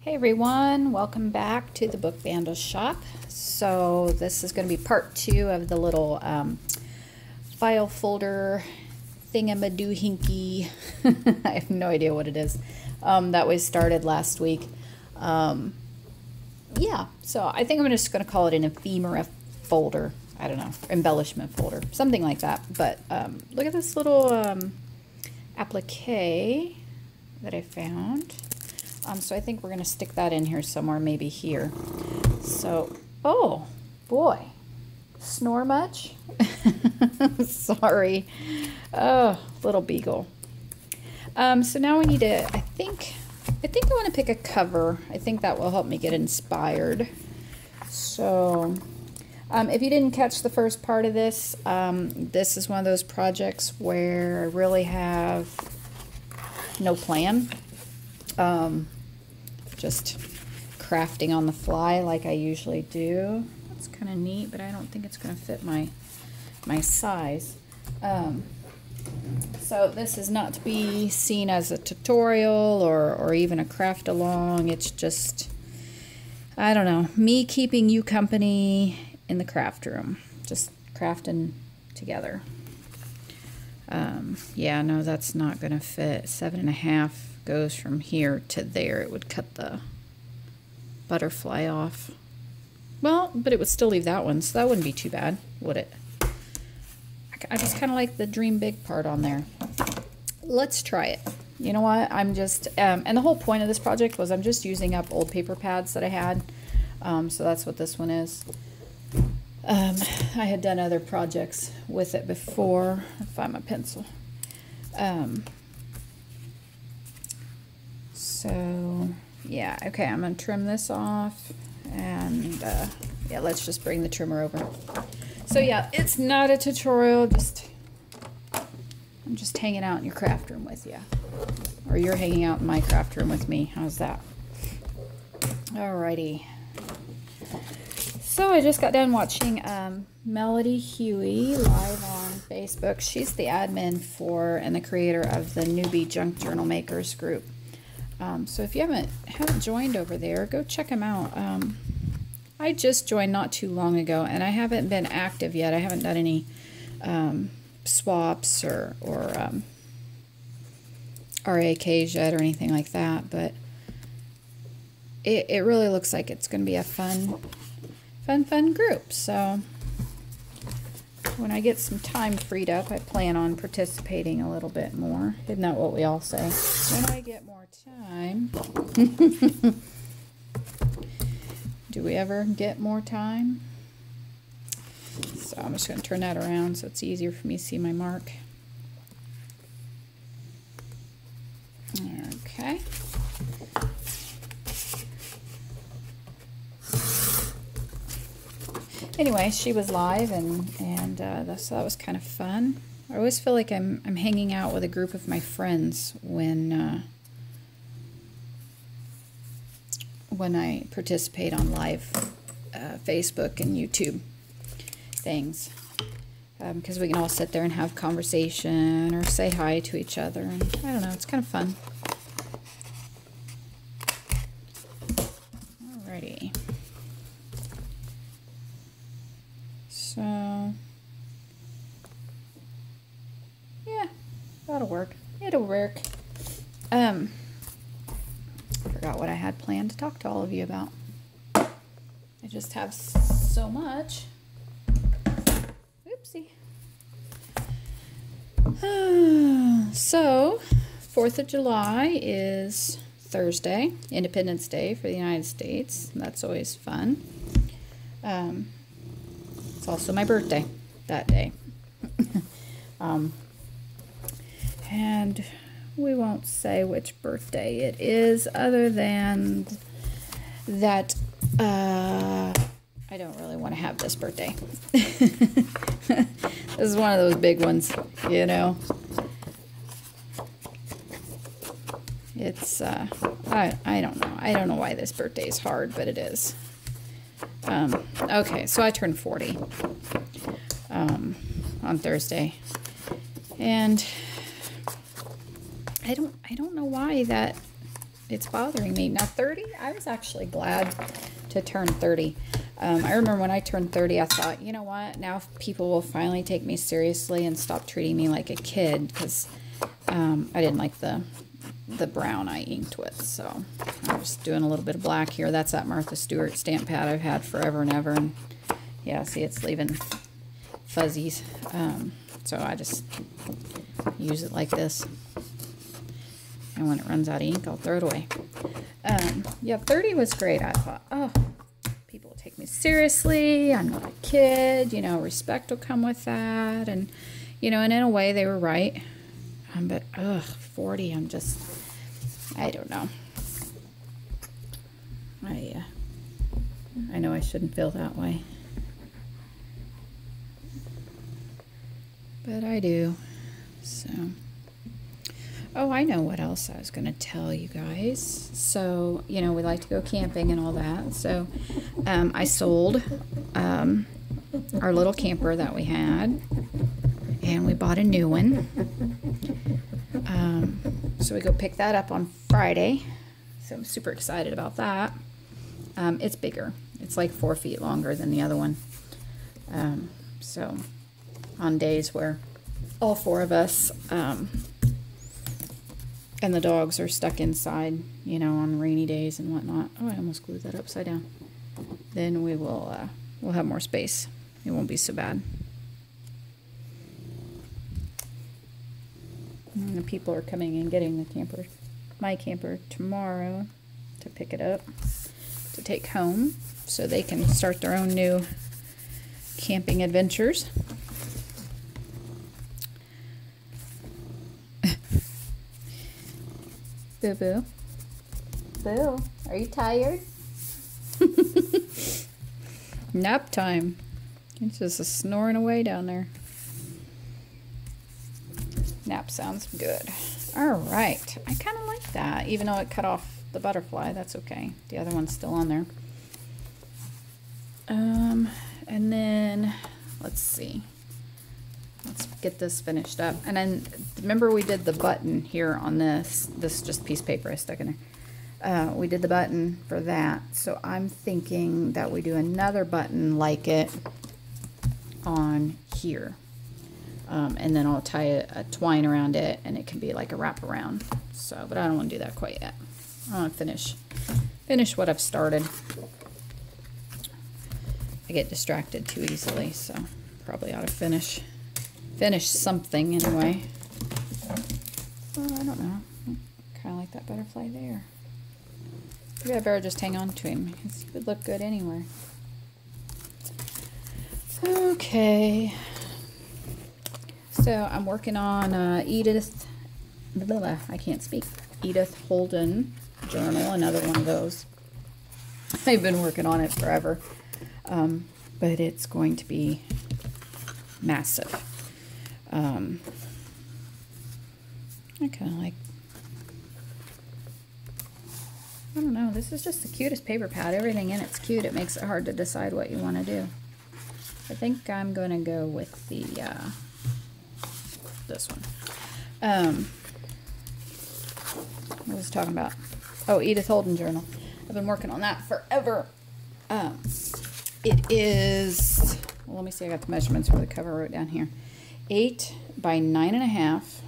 Hey everyone, welcome back to the Book Vandal Shop. So this is going to be part 2 of the little file folder thingamadoohinky. I have no idea what it is. That was started last week. Yeah, so I think I'm just going to call it an ephemera folder. I don't know, embellishment folder, something like that. But look at this little applique that I found. So I think we're going to stick that in here somewhere, maybe here. So, oh, boy. Snore much? Sorry. Oh, little beagle. So now we need to, I think I want to pick a cover. I think that will help me get inspired. So, if you didn't catch the first part of this, this is one of those projects where I really have no plan. Just crafting on the fly like I usually do. That's kind of neat, but I don't think it's going to fit my size. So this is not to be seen as a tutorial or even a craft along. It's just, I don't know, me keeping you company in the craft room, just crafting together. Yeah, no, that's not going to fit. 7.5 goes from here to there. It would cut the butterfly off. Well, but it would still leave that one, so that wouldn't be too bad, would it? I just kind of like the dream big part on there. Let's try it. You know what? I'm just, and the whole point of this project was I'm just using up old paper pads that I had. So that's what this one is. I had done other projects with it before. I'll find my pencil. So yeah, okay, I'm gonna trim this off, and yeah, let's just bring the trimmer over. So yeah, it's not a tutorial, I'm just hanging out in your craft room with you, or you're hanging out in my craft room with me. How's that? Alrighty. So I just got done watching Melody Huey live on Facebook. She's the admin for and the creator of the Newbie Junk Journal Makers group. So if you haven't joined over there, go check them out. I just joined not too long ago, and I haven't been active yet. I haven't done any swaps or RAKs yet or anything like that, but it really looks like it's going to be a fun group. So when I get some time freed up, I plan on participating a little bit more. Isn't that what we all say? When I get more time. Do we ever get more time? So I'm just going to turn that around so it's easier for me to see my mark. Okay. Anyway, she was live, and so that was kind of fun. I always feel like I'm hanging out with a group of my friends when I participate on live Facebook and YouTube things, because we can all sit there and have conversation or say hi to each other, and I don't know, it's kind of fun. Alrighty. So, yeah, that'll work. It'll work. I forgot what I had planned to talk to all of you about. I just have so much. Oopsie. So, 4th of July is Thursday, Independence Day for the United States. That's always fun. It's also my birthday that day. And we won't say which birthday it is, other than that I don't really want to have this birthday. This is one of those big ones, you know. It's I don't know. I don't know why this birthday is hard, but it is. Okay, so I turned 40 on Thursday, and I don't know why that it's bothering me. Now 30, I was actually glad to turn 30. I remember when I turned 30, I thought, you know what, now people will finally take me seriously and stop treating me like a kid, because I didn't like the brown I inked with. So I was doing a little bit of black here. That's that Martha Stewart stamp pad I've had forever and ever. And yeah, see, it's leaving fuzzies. So I just use it like this. And when it runs out of ink, I'll throw it away. Yeah, 30 was great. I thought, oh, people will take me seriously. I'm not a kid. You know, respect will come with that. And, you know, and in a way they were right. But, 40, I'm just, I don't know. I know I shouldn't feel that way. But I do. So, oh, I know what else I was going to tell you guys. So, you know, we like to go camping and all that. So, I sold our little camper that we had, and we bought a new one. So we go pick that up on Friday. So I'm super excited about that. It's bigger. It's like 4 feet longer than the other one. So on days where all 4 of us and the dogs are stuck inside, you know, on rainy days and whatnot. Oh, I almost glued that upside down. Then we will we'll have more space. It won't be so bad. And the people are coming and getting the camper, my camper, tomorrow to pick it up to take home so they can start their own new camping adventures. Boo Boo. Boo, are you tired? Nap time. It's just snoring away down there. Nap sounds good. All right. I kind of like that, even though it cut off the butterfly. That's okay. The other one's still on there. And then, let's see. Let's get this finished up. And then, remember we did the button here on this. This is just piece of paper I stuck in there. We did the button for that. So I'm thinking that we do another button like it on here. And then I'll tie a twine around it, and it can be like a wraparound. So, but I don't want to do that quite yet. I want to finish what I've started. I get distracted too easily, so probably ought to finish something anyway. Well, I don't know. Kind of like that butterfly there. Maybe I better just hang on to him. He would look good anywhere. Okay. So I'm working on Edith Holden journal, another one of those. I've been working on it forever, but it's going to be massive. I kind of like, I don't know, this is just the cutest paper pad. Everything in it's cute. It makes it hard to decide what you want to do. I think I'm going to go with the this one. What was I talking about? Oh, Edith Holden journal. I've been working on that forever. It is, well, let me see, I got the measurements for the cover. I wrote down here. 8 by 9.5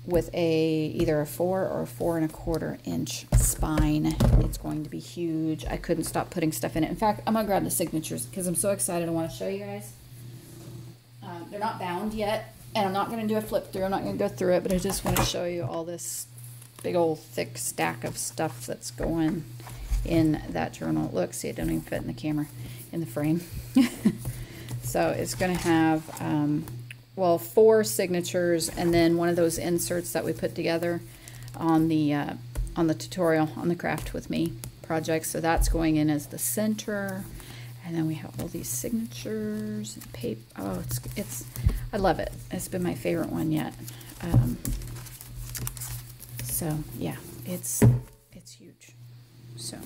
with either a 4 or a 4.25 inch spine. It's going to be huge. I couldn't stop putting stuff in it. In fact, I'm gonna grab the signatures because I'm so excited. I want to show you guys. They're not bound yet, and I'm not going to do a flip through. I'm not going to go through it, but I just want to show you all this big old thick stack of stuff that's going in that journal. Look, see, it doesn't even fit in the camera, in the frame. So it's going to have, well, 4 signatures, and then one of those inserts that we put together on the tutorial on the Craft With Me project. So that's going in as the center. And then we have all these signatures and paper. Oh, it's I love it. It's been my favorite one yet. So yeah, it's huge. So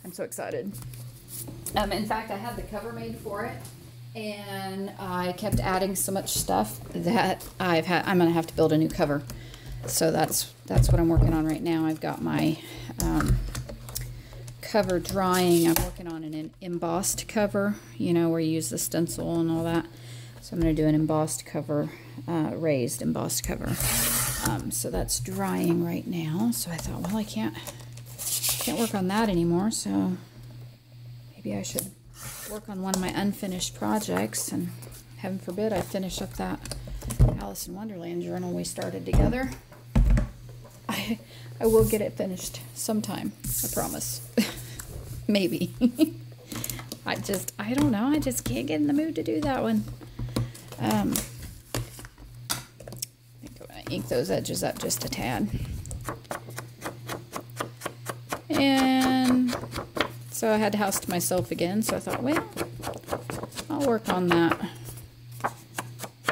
I'm so excited. In fact, I had the cover made for it, and I kept adding so much stuff that I'm gonna have to build a new cover. So that's that's what I'm working on right now. I've got my cover drying. I'm working on an embossed cover, you know, where you use the stencil and all that. So I'm going to do an embossed cover, raised embossed cover. So that's drying right now. So I thought, well, I can't work on that anymore. So maybe I should work on one of my unfinished projects, and heaven forbid I finish up that Alice in Wonderland journal we started together. I will get it finished sometime, I promise. Maybe. I don't know, I just can't get in the mood to do that one. I think I'm going to ink those edges up just a tad. And so I had the house to myself again, so I thought, well, I'll work on that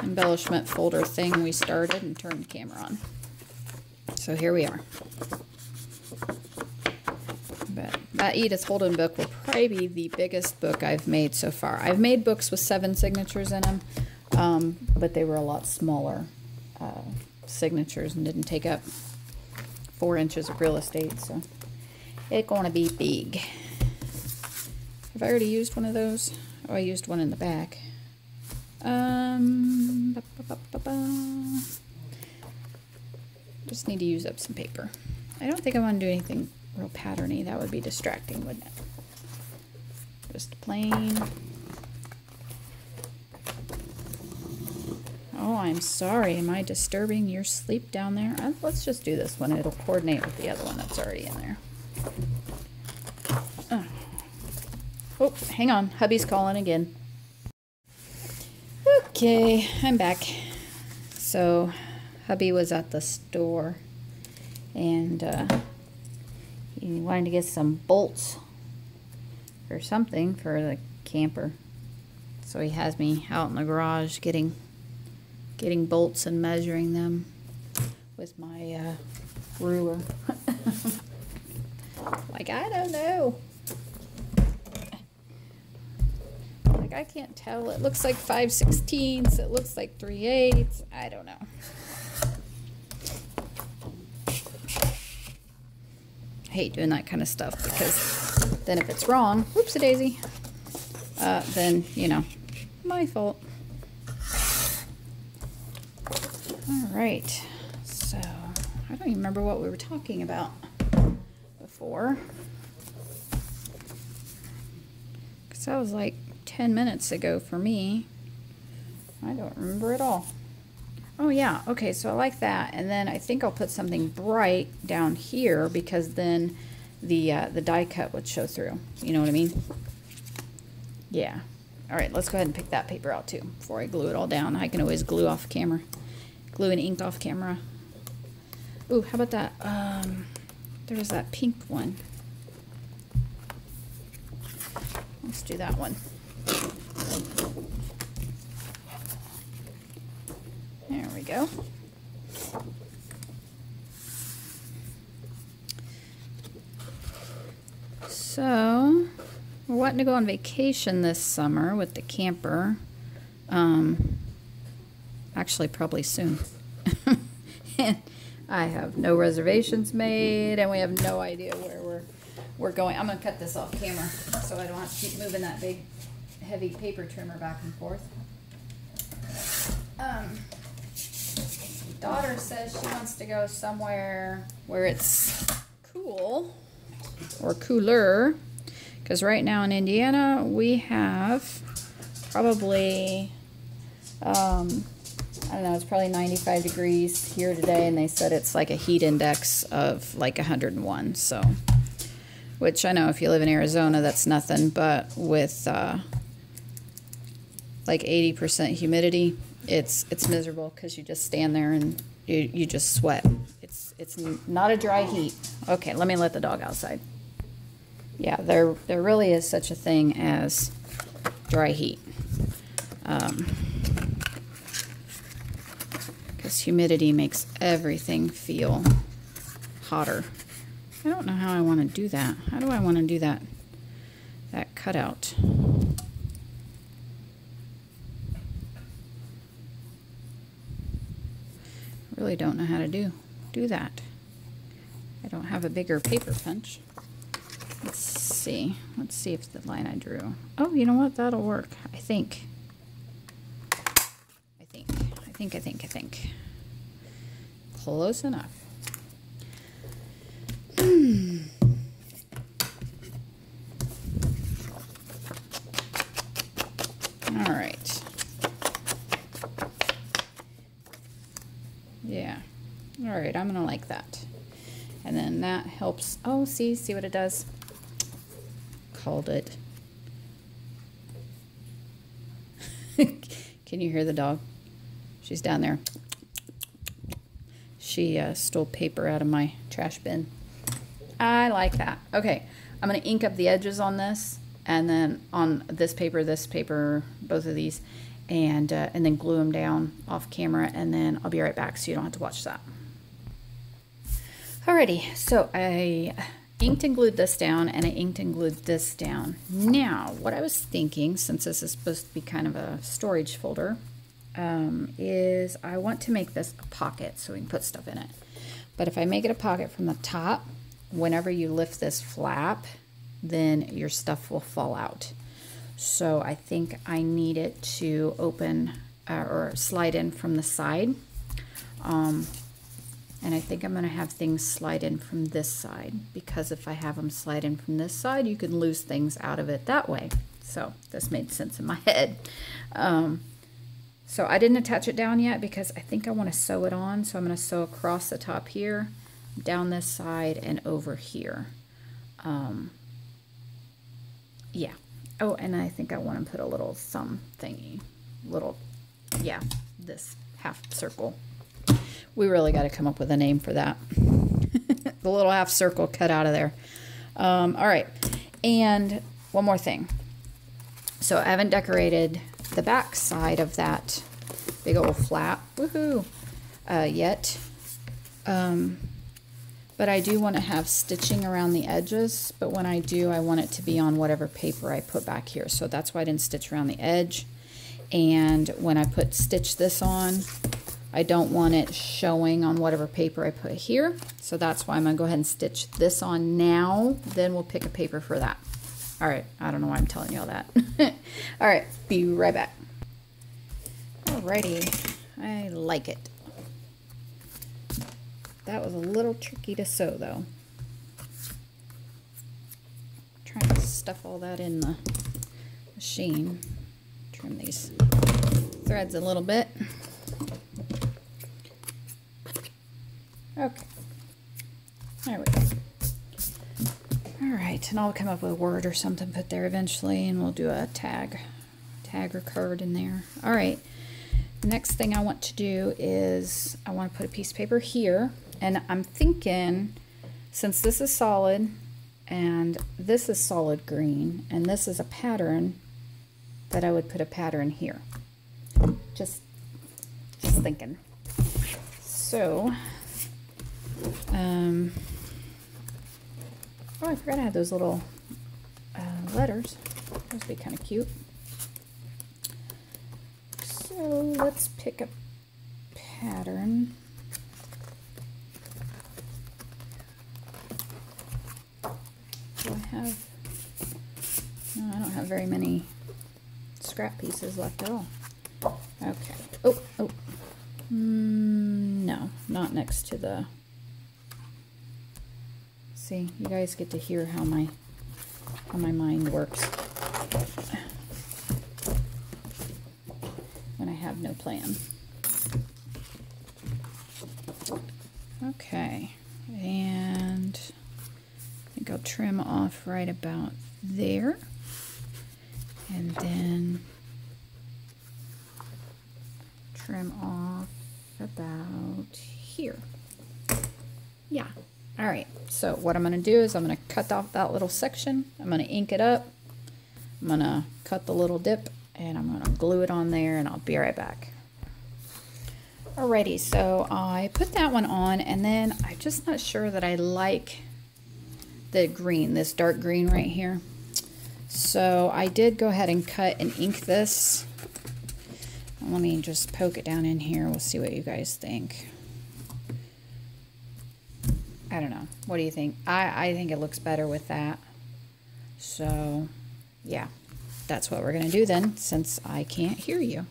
embellishment folder thing we started and turn the camera on. So here we are. But that Edith Holden book will probably be the biggest book I've made so far. I've made books with 7 signatures in them, but they were a lot smaller signatures and didn't take up 4 inches of real estate, so it's gonna be big. Have I already used one of those? Oh, I used one in the back. Just need to use up some paper. I don't think I want to do anything real patterny. That would be distracting, wouldn't it? Just plain. Oh, I'm sorry. Am I disturbing your sleep down there? Let's just do this one. It'll coordinate with the other one that's already in there. Oh, hang on. Hubby's calling again. Okay, I'm back. So, hubby was at the store, and he wanted to get some bolts or something for the camper. So he has me out in the garage getting bolts and measuring them with my ruler. Like, I don't know. Like, I can't tell. It looks like 5/16. It looks like 3/8. I don't know. I hate doing that kind of stuff, because then if it's wrong, whoopsie daisy, then, you know, my fault. All right. So, I don't even remember what we were talking about before. Because that was like 10 minutes ago for me. I don't remember at all. Oh yeah, okay, so I like that, and then I think I'll put something bright down here, because then the die cut would show through. You know what I mean? Yeah. All right, let's go ahead and pick that paper out too before I glue it all down. I can always glue off camera, glue and ink off camera. Ooh, how about that? There's that pink one. Let's do that one. There we go. So, we're wanting to go on vacation this summer with the camper. Actually, probably soon. And I have no reservations made, and we have no idea where we're going. I'm going to cut this off camera so I don't have to keep moving that big, heavy paper trimmer back and forth. Daughter says she wants to go somewhere where it's cool or cooler, because right now in Indiana we have probably I don't know, it's probably 95 degrees here today, and they said it's like a heat index of like 101. So, which I know if you live in Arizona that's nothing, but with like 80% humidity, it's miserable, because you just stand there and you just sweat. It's not a dry heat. Okay, let me let the dog outside. Yeah, there really is such a thing as dry heat, because humidity makes everything feel hotter. I don't know how I want to do that. How do I want to do that cutout? Really don't know how to do that. don't have a bigger paper punch. Let's see. Let's see if the line I drew. Oh, you know what? That'll work. I think. Close enough. All right. Yeah. All right, I'm gonna like that. And then that helps. Oh, see what it does? Called it. Can you hear the dog? She's down there. She stole paper out of my trash bin. I like that. Okay, I'm gonna ink up the edges on this, and then on this paper, both of these, and then glue them down off camera, and then I'll be right back so you don't have to watch that. Alrighty, so I inked and glued this down, and I inked and glued this down. Now, what I was thinking, since this is supposed to be kind of a storage folder, is I want to make this a pocket so we can put stuff in it. But if I make it a pocket from the top, whenever you lift this flap, then your stuff will fall out. So I think I need it to open or slide in from the side. And I think I'm going to have things slide in from this side, because if I have them slide in from this side, you can lose things out of it that way. So this made sense in my head. So I didn't attach it down yet because I think I want to sew it on. So I'm going to sew across the top here, down this side, and over here. Yeah. Oh, and I think I want to put a little thumb thingy. Yeah, this half circle. We really got to come up with a name for that. The little half circle cut out of there. All right. And one more thing. So I haven't decorated the back side of that big old flap. Woohoo! Yet. But I do want to have stitching around the edges. But when I do, I want it to be on whatever paper I put back here. So that's why I didn't stitch around the edge. And when I stitch this on, I don't want it showing on whatever paper I put here. So that's why I'm going to go ahead and stitch this on now. Then we'll pick a paper for that. All right. I don't know why I'm telling you all that. All right. Be right back. Alrighty. I like it. That was a little tricky to sew, though. Trying to stuff all that in the machine. Trim these threads a little bit. Okay, there we go. All right, and I'll come up with a word or something put there eventually, and we'll do a tag or card in there. All right, the next thing I want to do is I want to put a piece of paper here, and I'm thinking, since this is solid, and this is solid green, and this is a pattern, that I would put a pattern here. Just thinking. So, oh, I forgot I had those little letters. Those would be kind of cute. So let's pick a pattern. Do I have? No, I don't have very many scrap pieces left at all. Okay. Oh. No, not next to the. See, you guys get to hear how my mind works when I have no plan. Okay, and I think I'll trim off right about there, and then trim off about here. Yeah. All right. So what I'm going to do is I'm going to cut off that little section. I'm going to ink it up. I'm going to cut the little dip, and I'm going to glue it on there, and I'll be right back. Alrighty. So I put that one on, and then I'm just not sure that I like the green, this dark green right here. So I did go ahead and cut and ink this. Let me just poke it down in here. We'll see what you guys think. I don't know. What do you think? I think it looks better with that. So, yeah, that's what we're going to do then, since I can't hear you.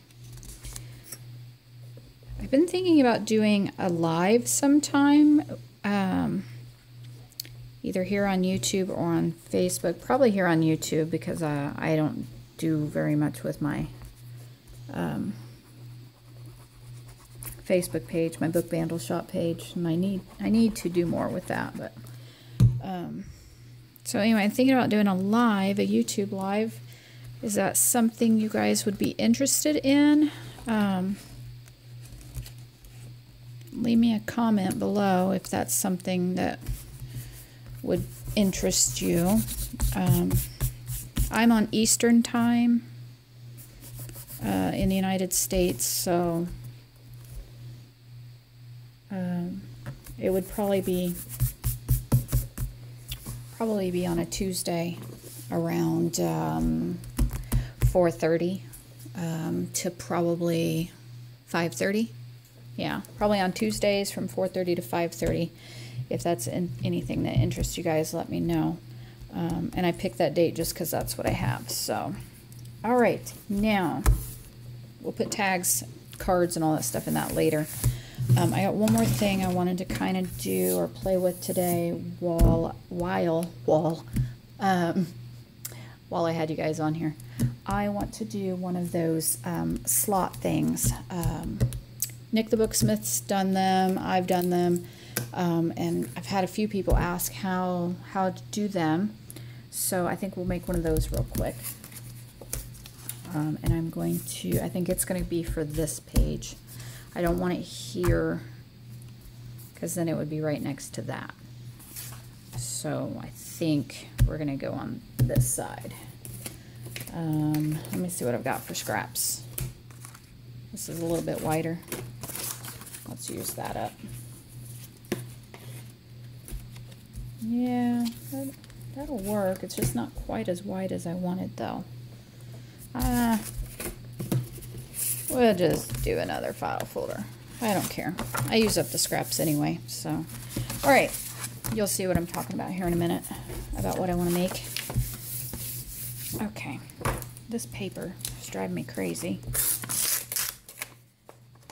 I've been thinking about doing a live sometime, either here on YouTube or on Facebook. Probably here on YouTube, because I don't do very much with my Facebook page, my Book Vandal Shop page, and I need to do more with that. But so anyway, I'm thinking about doing a YouTube live. Is that something you guys would be interested in? Leave me a comment below if that's something that would interest you. I'm on Eastern time in the United States, so it would probably be on a Tuesday around 4:30 to probably 5:30. Yeah, probably on Tuesdays from 4:30 to 5:30. If that's anything that interests you guys, let me know. And I picked that date just because that's what I have. So, all right, now we'll put tags, cards, and all that stuff in that later. I got one more thing I wanted to kind of do or play with today while I had you guys on here. I want to do one of those slot things. Nick the Booksmith's done them. I've done them. And I've had a few people ask how to do them. So I think we'll make one of those real quick. And I'm going to, I think it's going to be for this page. I don't want it here because then it would be right next to that. So I think we're going to go on this side. Let me see what I've got for scraps. This is a little bit wider. Let's use that up. Yeah, that'll work. It's just not quite as wide as I wanted, though. We'll just do another file folder. I don't care. I use up the scraps anyway, so. All right, you'll see what I'm talking about here in a minute, about what I want to make. Okay, this paper is driving me crazy.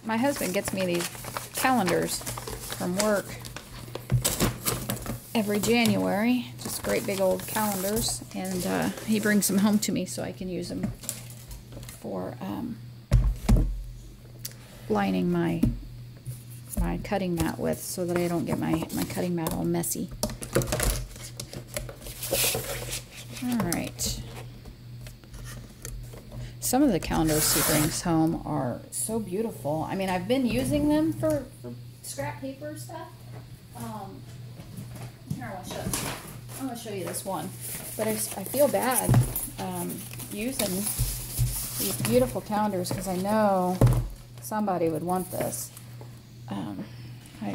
My husband gets me these calendars from work every January, just great big old calendars, and he brings them home to me so I can use them for lining my cutting mat with, so that I don't get my cutting mat all messy. Alright. Some of the calendars he brings home are so beautiful. I mean, I've been using them for scrap paper stuff. Here, I'm going to show you this one. But I feel bad using these beautiful calendars because I know somebody would want this.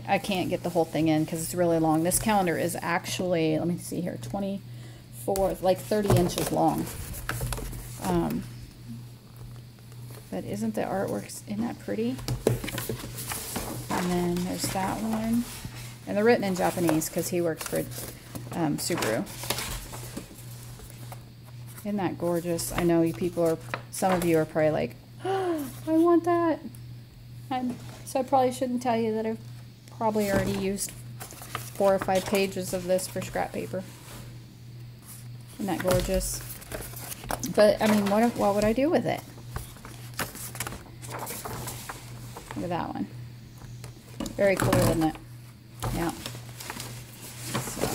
I can't get the whole thing in because it's really long. This calendar is actually, let me see here, 24, like 30 inches long. But isn't the artwork, isn't that pretty? And then there's that one. And they're written in Japanese because he works for Subaru. Isn't that gorgeous? I know you people are, some of you are probably like, oh, I want that. So I probably shouldn't tell you that I've probably already used 4 or 5 pages of this for scrap paper. Isn't that gorgeous? But, I mean, what would I do with it? Look at that one. Very cool, isn't it? Yeah. So,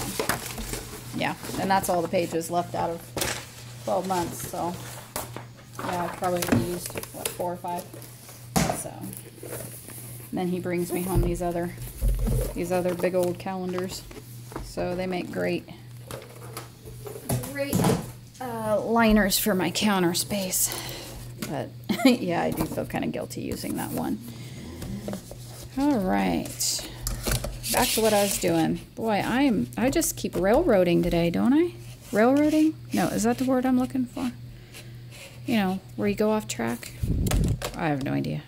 yeah, and that's all the pages left out of 12 months, so yeah, I've probably used, what, 4 or 5. So, and then he brings me home these other big old calendars. So they make great liners for my counter space. But yeah, I do feel kind of guilty using that one. All right, back to what I was doing. Boy, I just keep railroading today, don't I? Railroading? No, is that the word I'm looking for? You know, where you go off track? I have no idea.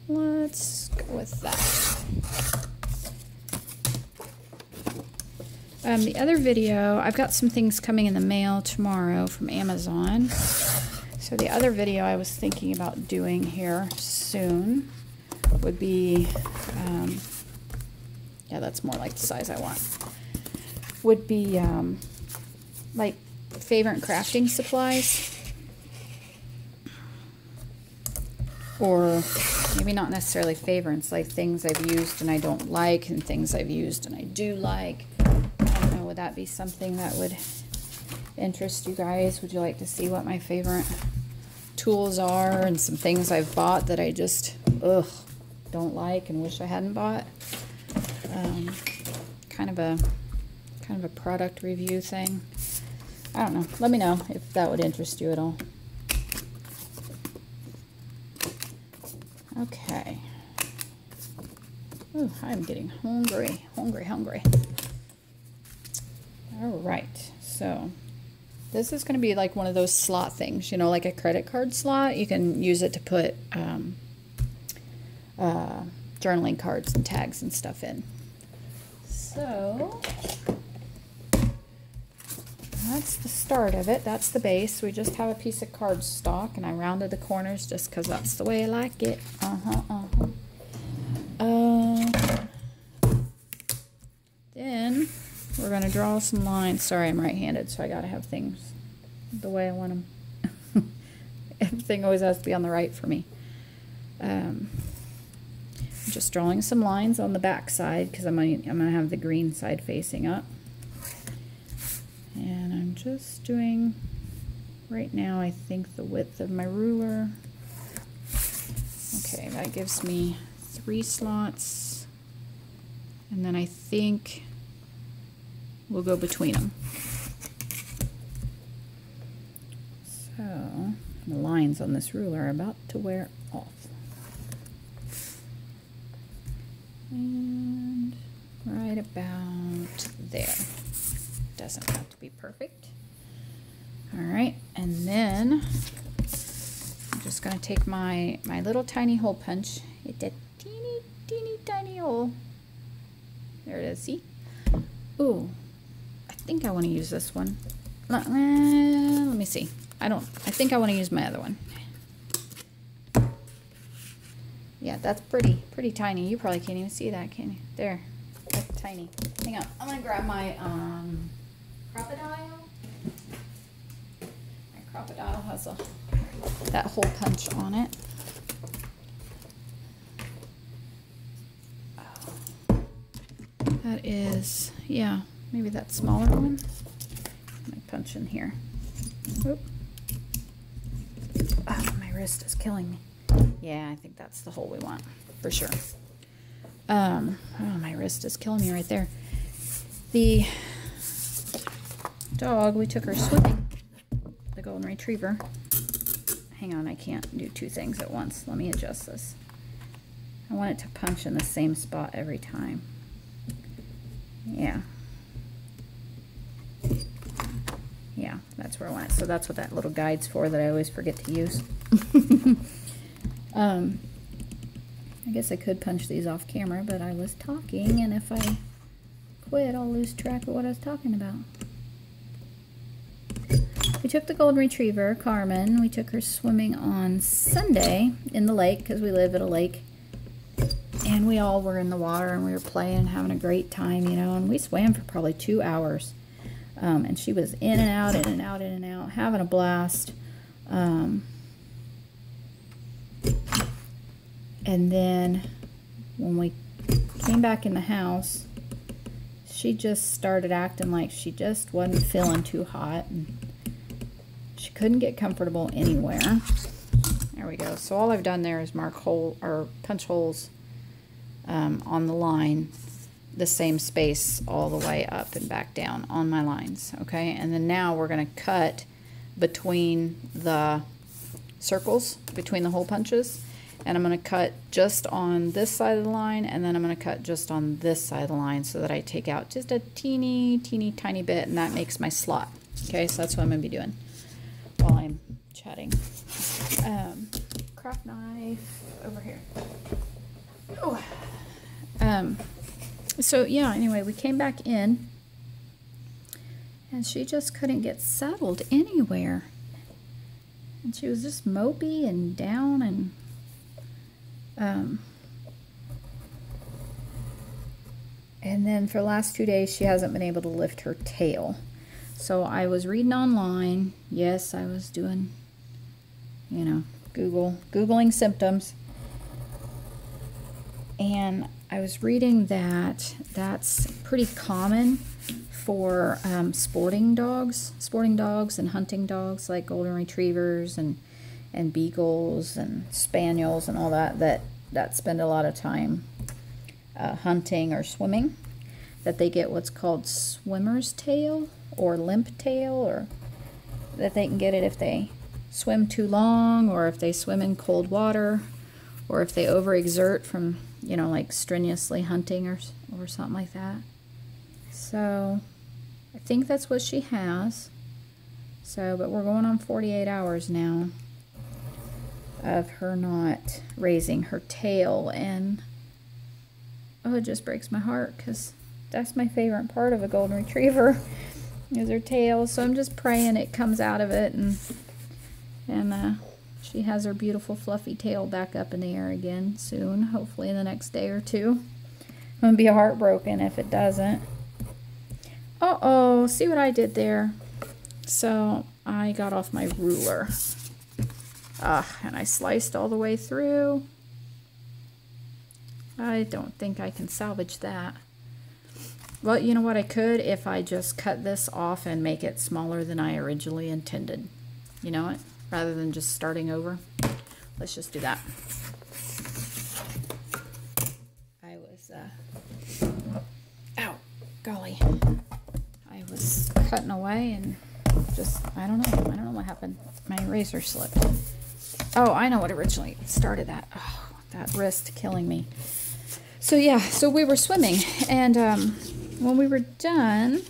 Let's go with that. The other video, I've got some things coming in the mail tomorrow from Amazon. So the other video I was thinking about doing here soon would be, yeah, that's more like the size I want, would be like favorite crafting supplies. Or maybe not necessarily favorites, like things I've used and I don't like and things I've used and I do like. I don't know, would that be something that would interest you guys? Would you like to see what my favorite tools are and some things I've bought that I just, don't like and wish I hadn't bought? Kind of a product review thing. I don't know. Let me know if that would interest you at all. Okay. Oh, I'm getting hungry. Hungry. All right. So this is going to be like one of those slot things, you know, like a credit card slot. You can use it to put journaling cards and tags and stuff in. So that's the start of it. That's the base. We just have a piece of cardstock, and I rounded the corners just because that's the way I like it. Then we're going to draw some lines. Sorry, I'm right-handed, so I got to have things the way I want them. Everything always has to be on the right for me. Just drawing some lines on the back side because I'm gonna have the green side facing up. And I'm just doing, right now, I think the width of my ruler. Okay, that gives me 3 slots. And then I think we'll go between them. So, the lines on this ruler are about to wear off. And right about there. Doesn't have to be perfect. All right, and then I'm just going to take my little tiny hole punch. It's a teeny tiny hole. There it is. See? Ooh, I think I want to use this one. Let me see. I think I want to use my other one. Yeah, that's pretty tiny. You probably can't even see that, can you? There, that's tiny. Hang on, I'm gonna grab my crocodile. My crocodile has that hole punch on it. That is, yeah, maybe that smaller one. Let me punch in here. Oop. Oh, my wrist is killing me. Yeah, I think that's the hole we want, for sure. Oh, my wrist is killing me right there. The dog, we took her swimming, the golden retriever. Hang on, I can't do 2 things at once. Let me adjust this. I want it to punch in the same spot every time. Yeah. Yeah, that's where I want it. So that's what that little guide's for that I always forget to use. I guess I could punch these off camera, but I was talking, and if I quit, I'll lose track of what I was talking about. We took the golden retriever, Carmen. We took her swimming on Sunday in the lake, because we live at a lake. And we all were in the water, and we were playing, having a great time, you know, and we swam for probably 2 hours. And she was in and out, in and out, in and out, having a blast. And then when we came back in the house, she just started acting like she just wasn't feeling too hot. And she couldn't get comfortable anywhere. There we go. So all I've done there is mark hole or punch holes on the line, the same space all the way up and back down on my lines. Okay, and then now we're going to cut between the circles, between the hole punches. And I'm going to cut just on this side of the line, and then I'm going to cut just on this side of the line so that I take out just a teeny tiny bit, and that makes my slot. Okay, so that's what I'm going to be doing while I'm chatting. Craft knife over here. Oh, So yeah, anyway, we came back in and she just couldn't get settled anywhere. And she was just mopey and down and then for the last 2 days, she hasn't been able to lift her tail. So I was reading online. Yes, I was doing, you know, Googling symptoms. And I was reading that that's pretty common for sporting dogs and hunting dogs like golden retrievers and beagles and spaniels and all that spend a lot of time hunting or swimming, that they get what's called swimmer's tail or limp tail, or that they can get it if they swim too long, or if they swim in cold water, or if they overexert from, you know, like strenuously hunting or something like that. So I think that's what she has. So, but we're going on 48 hours now of her not raising her tail, and oh, it just breaks my heart because that's my favorite part of a golden retriever is her tail. So I'm just praying it comes out of it and she has her beautiful fluffy tail back up in the air again soon, hopefully in the next day or two. I'm gonna be heartbroken if it doesn't. Uh-oh, see what I did there? So I got off my ruler. And I sliced all the way through. I don't think I can salvage that. Well, you know what, I could if I just cut this off and make it smaller than I originally intended. You know what? Rather than just starting over. Let's just do that. I was, ow, golly. I was cutting away and just, I don't know what happened. My razor slipped. Oh, I know what originally started that. Oh, that wrist killing me. So yeah, so we were swimming, and when we were done,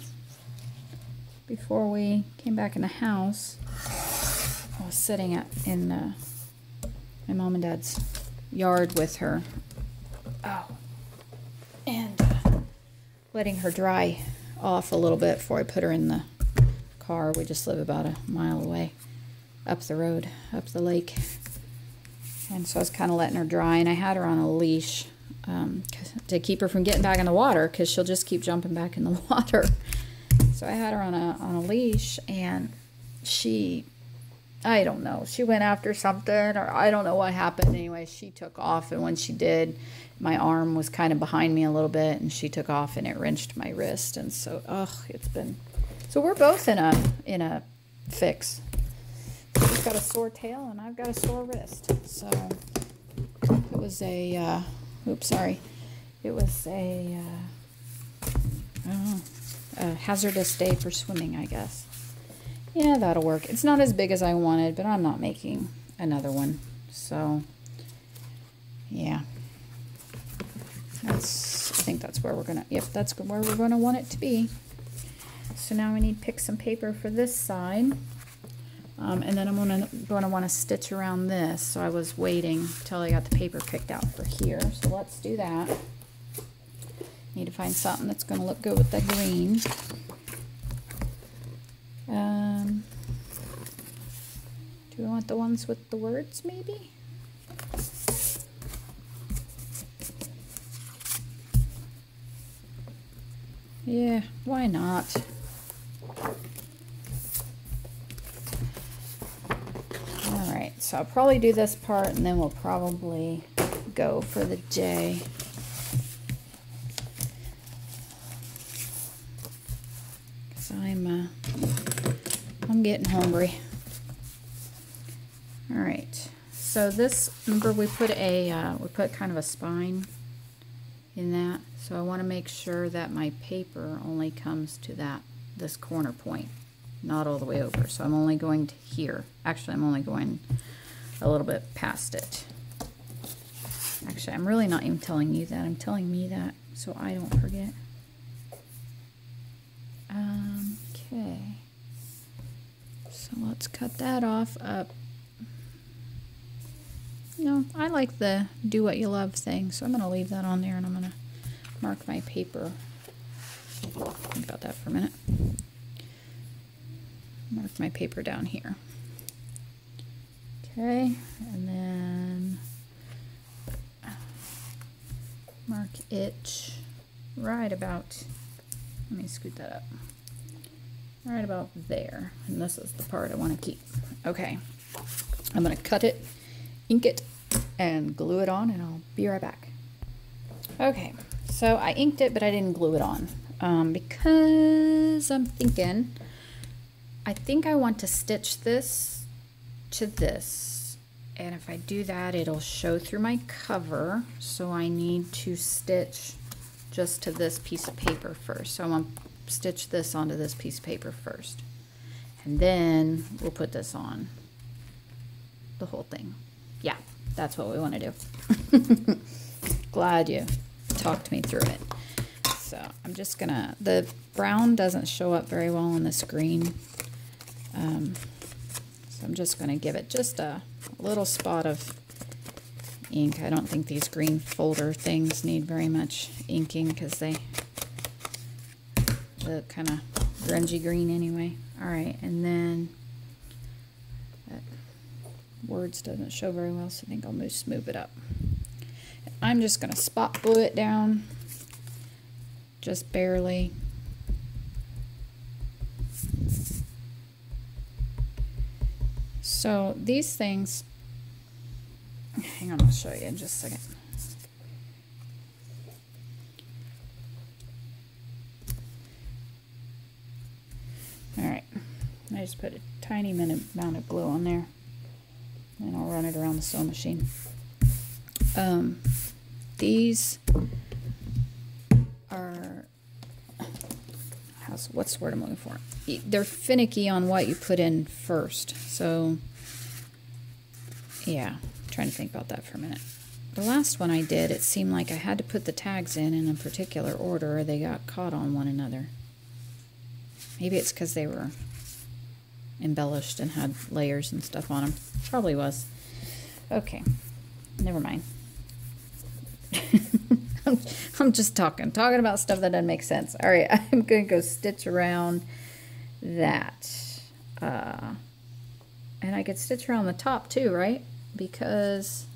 before we came back in the house, I was sitting in my mom and dad's yard with her. Oh, and letting her dry off a little bit before I put her in the car. We just live about a mile away, up the road, up the lake. And so I was kind of letting her dry, and I had her on a leash to keep her from getting back in the water, because she'll just keep jumping back in the water. So I had her on a leash, and she, I don't know, she went after something, or I don't know what happened. Anyway, she took off, and when she did, my arm was kind of behind me a little bit, and she took off, and it wrenched my wrist. And so, it's been, so we're both in a fix. She's got a sore tail, and I've got a sore wrist. So it was a, oops, sorry. It was a, I don't know, a hazardous day for swimming, I guess. Yeah, that'll work. It's not as big as I wanted, but I'm not making another one. So, yeah. I think that's where we're gonna, yep, that's where we're gonna want it to be. So now we need to pick some paper for this side. And then I'm gonna want to stitch around this. So I was waiting till I got the paper picked out for here. So let's do that. Need to find something that's gonna look good with the green. Do we want the ones with the words, maybe? Yeah, why not? Alright, so I'll probably do this part, and then we'll probably go for the J. Because I'm getting hungry. Alright, so this, remember we put kind of a spine in that. So I want to make sure that my paper only comes to this corner point, not all the way over. So I'm only going to here. Actually, I'm only going a little bit past it. Actually, I'm really not even telling you that. I'm telling me that so I don't forget. Okay. So let's cut that off up. No, I like the do what you love thing, so I'm going to leave that on there, and I'm going to mark my paper. Think about that for a minute. Mark my paper down here. Okay, and then mark it right about, let me scoot that up, right about there. And this is the part I want to keep. Okay, I'm going to cut it, ink it, and glue it on, and I'll be right back. Okay, so I inked it, but I didn't glue it on because I'm thinking, I think I want to stitch this to this, and if I do that it'll show through my cover, so I need to stitch just to this piece of paper first. So I want to stitch this onto this piece of paper first, and then we'll put this on the whole thing. Yeah, that's what we want to do. Glad you talked me through it. So I'm just gonna, the brown doesn't show up very well on the screen, so I'm just gonna give it just a little spot of ink. I don't think these green folder things need very much inking because they look kind of grungy green anyway. All right, and then that words doesn't show very well, so I think I'll just move it up. I'm just gonna spot glue it down, just barely. So these things, hang on, I'll show you in just a second. All right, I just put a tiny amount of glue on there, and I'll run it around the sewing machine. These are, what's the word I'm looking for? They're finicky on what you put in first. So, yeah, I'm trying to think about that for a minute. The last one I did, it seemed like I had to put the tags in a particular order or they got caught on one another. Maybe it's because they were embellished and had layers and stuff on them. Probably was. Okay, never mind. I'm just talking about stuff that doesn't make sense. All right, I'm going to go stitch around that. And I could stitch around the top too, right? Because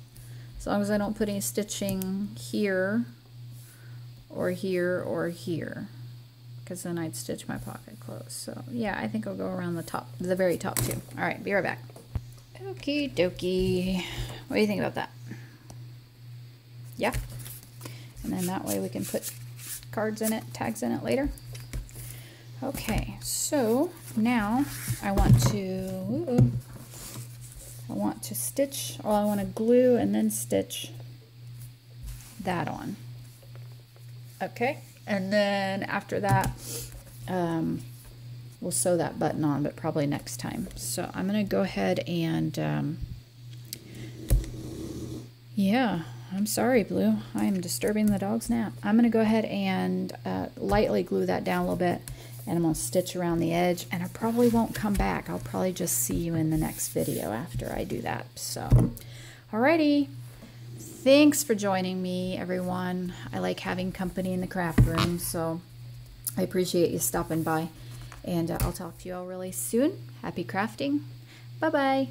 as long as I don't put any stitching here or here or here, because then I'd stitch my pocket closed. So yeah, I think I'll go around the top, the very top too. All right, be right back. Okie dokie. What do you think about that? Yeah. And then that way we can put cards in it, tags in it later. Okay, so now I want to stitch, or I want to glue and then stitch that on. Okay, and then after that, we'll sew that button on, but probably next time. So I'm going to go ahead and, yeah. I'm sorry, Blue. I am disturbing the dog's nap. I'm going to go ahead and lightly glue that down a little bit, and I'm going to stitch around the edge, and I probably won't come back. I'll probably just see you in the next video after I do that. So, alrighty. Thanks for joining me, everyone. I like having company in the craft room, so I appreciate you stopping by, and I'll talk to you all really soon. Happy crafting. Bye-bye.